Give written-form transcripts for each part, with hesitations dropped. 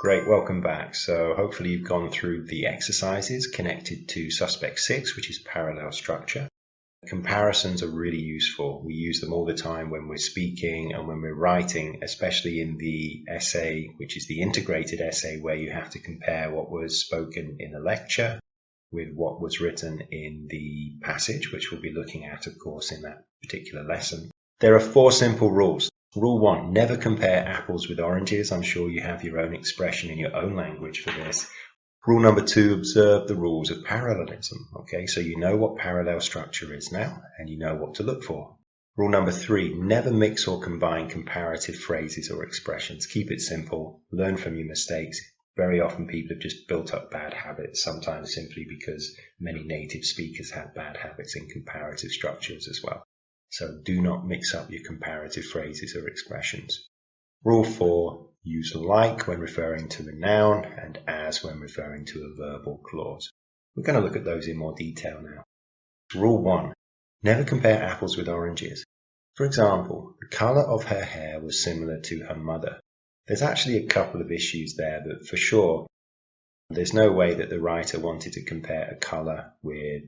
Great, welcome back. So hopefully you've gone through the exercises connected to suspect 6, which is parallel structure. Comparisons are really useful. We use them all the time when we're speaking and when we're writing, especially in the essay, which is the integrated essay, where you have to compare what was spoken in a lecture with what was written in the passage, which we'll be looking at, of course, in that particular lesson. There are 4 simple rules. Rule 1, never compare apples with oranges. I'm sure you have your own expression in your own language for this. Rule number 2, observe the rules of parallelism. Okay, so you know what parallel structure is now, and you know what to look for. Rule number 3, never mix or combine comparative phrases or expressions. Keep it simple. Learn from your mistakes. Very often people have just built up bad habits, sometimes simply because many native speakers have bad habits in comparative structures as well. So do not mix up your comparative phrases or expressions. Rule 4, use like when referring to a noun and as when referring to a verb or clause. We're going to look at those in more detail now. Rule 1, never compare apples with oranges. For example, the color of her hair was similar to her mother. There's actually a couple of issues there, but for sure, there's no way that the writer wanted to compare a color with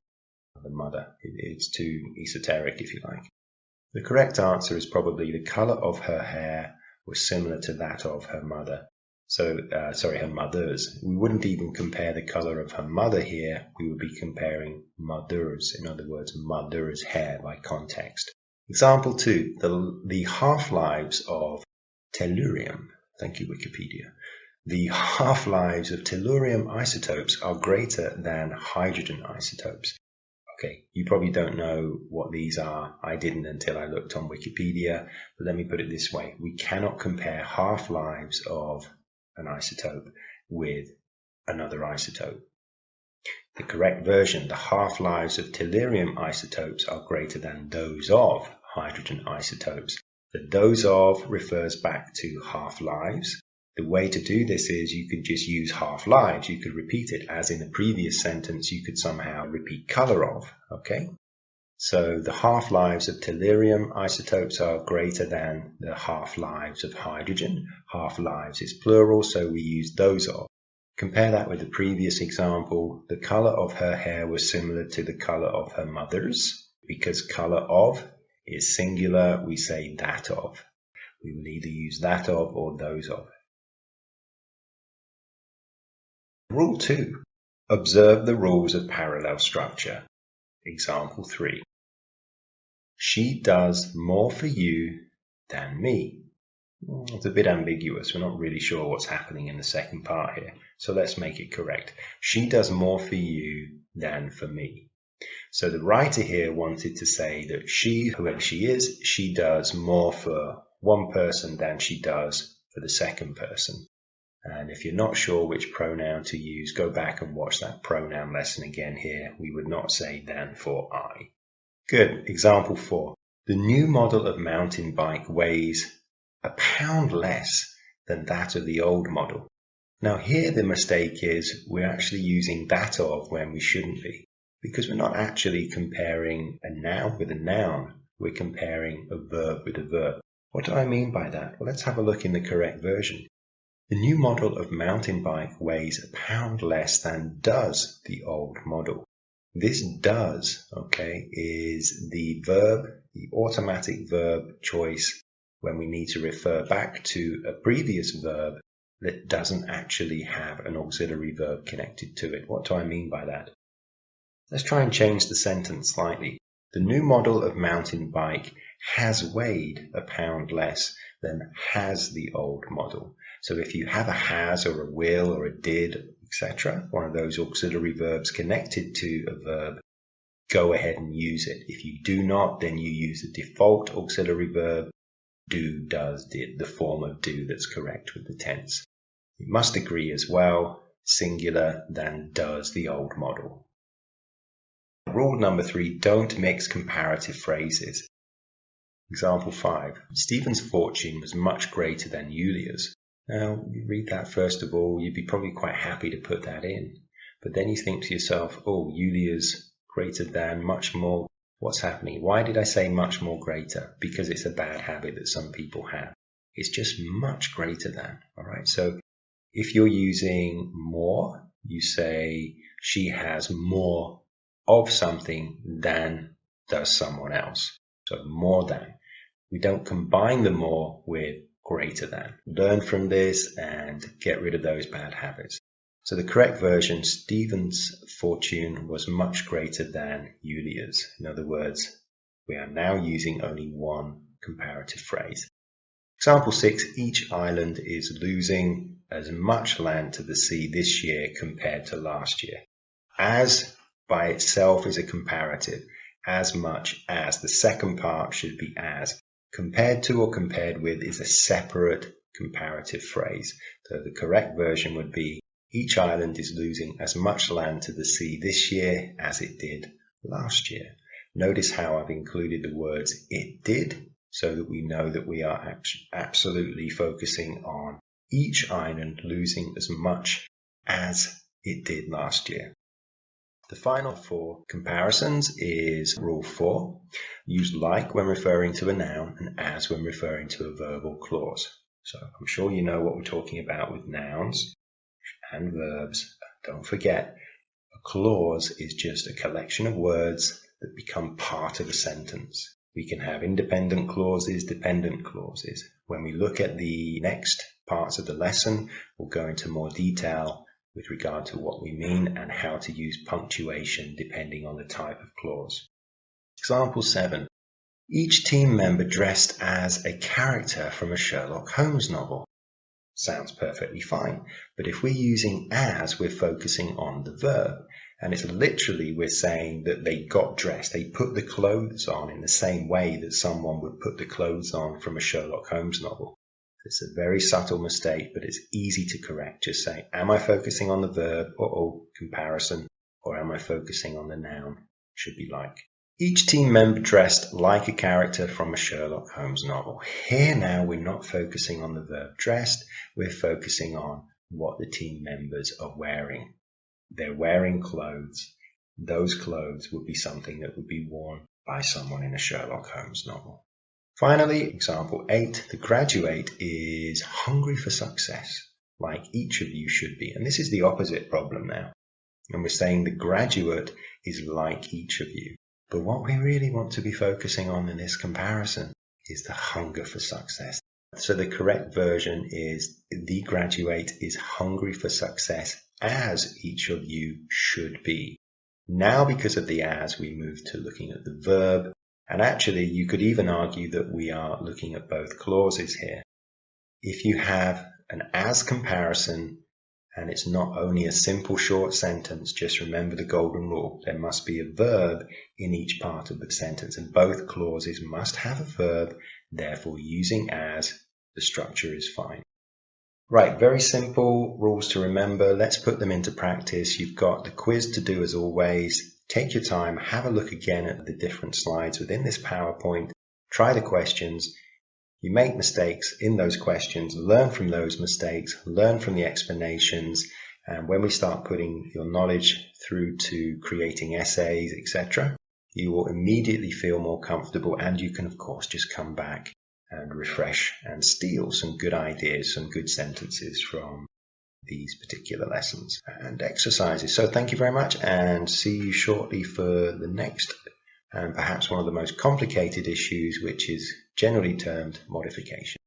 the mother. It's too esoteric, if you like. The correct answer is probably the color of her hair was similar to that of her mother. Her mother's. We wouldn't even compare the color of her mother here. We would be comparing mother's, in other words, mother's hair by context. Example 2, the half-lives of tellurium. Thank you, Wikipedia. The half-lives of tellurium isotopes are greater than hydrogen isotopes. Okay, you probably don't know what these are. I didn't until I looked on Wikipedia, but let me put it this way. We cannot compare half-lives of an isotope with another isotope. The correct version, the half-lives of tellurium isotopes are greater than those of hydrogen isotopes. The those of refers back to half-lives. The way to do this is you can just use half-lives. You could repeat it as in the previous sentence. You could somehow repeat color of, okay? So the half-lives of tellurium isotopes are greater than the half-lives of hydrogen. Half-lives is plural, so we use those of. Compare that with the previous example. The color of her hair was similar to the color of her mother's. Because color of is singular, we say that of. We will either use that of or those of. Rule 2. Observe the rules of parallel structure. Example 3. She does more for you than me. It's a bit ambiguous. We're not really sure what's happening in the second part here. So let's make it correct. She does more for you than for me. So the writer here wanted to say that she, whoever she is, she does more for one person than she does for the second person. And if you're not sure which pronoun to use, go back and watch that pronoun lesson again here. We would not say than for I. Good. Example 4. The new model of mountain bike weighs a pound less than that of the old model. Now here the mistake is we're actually using that of when we shouldn't be, because we're not actually comparing a noun with a noun. We're comparing a verb with a verb. What do I mean by that? Well, let's have a look in the correct version. The new model of mountain bike weighs a pound less than does the old model. This does, okay, is the verb, the automatic verb choice when we need to refer back to a previous verb that doesn't actually have an auxiliary verb connected to it. What do I mean by that? Let's try and change the sentence slightly. The new model of mountain bike has weighed a pound less than has the old model. So if you have a has or a will or a did, etc., one of those auxiliary verbs connected to a verb, go ahead and use it. If you do not, then you use the default auxiliary verb, do, does, did, the form of do that's correct with the tense. You must agree as well, singular than does the old model. Rule number 3, don't mix comparative phrases. Example 5. Stephen's fortune was much greater than Yulia's. Now, you read that first of all, you'd be probably quite happy to put that in. But then you think to yourself, oh, Yulia's greater than, much more. What's happening? Why did I say much more greater? Because it's a bad habit that some people have. It's just much greater than, all right? So If you're using more, you say she has more of something than does someone else. So more than. We don't combine the more with greater than. Learn from this and get rid of those bad habits. So the correct version, Stephen's fortune was much greater than Yulia's. In other words, we are now using only one comparative phrase. Example 6, each island is losing as much land to the sea this year compared to last year. As by itself is a comparative. As much as. The second part should be as. Compared to or compared with is a separate comparative phrase. So the correct version would be, each island is losing as much land to the sea this year as it did last year. Notice how I've included the words it did, so that we know that we are absolutely focusing on each island losing as much as it did last year. The final 4 comparisons is rule 4. Use like when referring to a noun and as when referring to a verbal clause. So I'm sure you know what we're talking about with nouns and verbs. Don't forget, a clause is just a collection of words that become part of a sentence. We can have independent clauses, dependent clauses. When we look at the next parts of the lesson, we'll go into more detail with regard to what we mean and how to use punctuation depending on the type of clause. Example 7. Each team member dressed as a character from a Sherlock Holmes novel. Sounds perfectly fine, but if we're using as, we're focusing on the verb. And it's literally, we're saying that they got dressed. They put the clothes on in the same way that someone would put the clothes on from a Sherlock Holmes novel. It's a very subtle mistake, but it's easy to correct. Just say, am I focusing on the verb or comparison, or am I focusing on the noun? Should be like. Each team member dressed like a character from a Sherlock Holmes novel. Here now we're not focusing on the verb dressed, we're focusing on what the team members are wearing. They're wearing clothes. Those clothes would be something that would be worn by someone in a Sherlock Holmes novel. Finally, example 8, the graduate is hungry for success, like each of you should be. And this is the opposite problem now. And we're saying the graduate is like each of you. But what we really want to be focusing on in this comparison is the hunger for success. So the correct version is, the graduate is hungry for success as each of you should be. Now, because of the as, we move to looking at the verb. And actually, you could even argue that we are looking at both clauses here. If you have an as comparison, and it's not only a simple short sentence, just remember the golden rule. There must be a verb in each part of the sentence, and both clauses must have a verb. Therefore, using as, the structure is fine. Right, very simple rules to remember. Let's put them into practice. You've got the quiz to do as always. Take your time, have a look again at the different slides within this PowerPoint. Try the questions. You make mistakes in those questions, learn from those mistakes, learn from the explanations, and when we start putting your knowledge through to creating essays, etc., you will immediately feel more comfortable, and you can, of course, just come back and refresh and steal some good ideas, some good sentences from these particular lessons and exercises. So thank you very much, and see you shortly for the next and perhaps one of the most complicated issues, which is generally termed modification.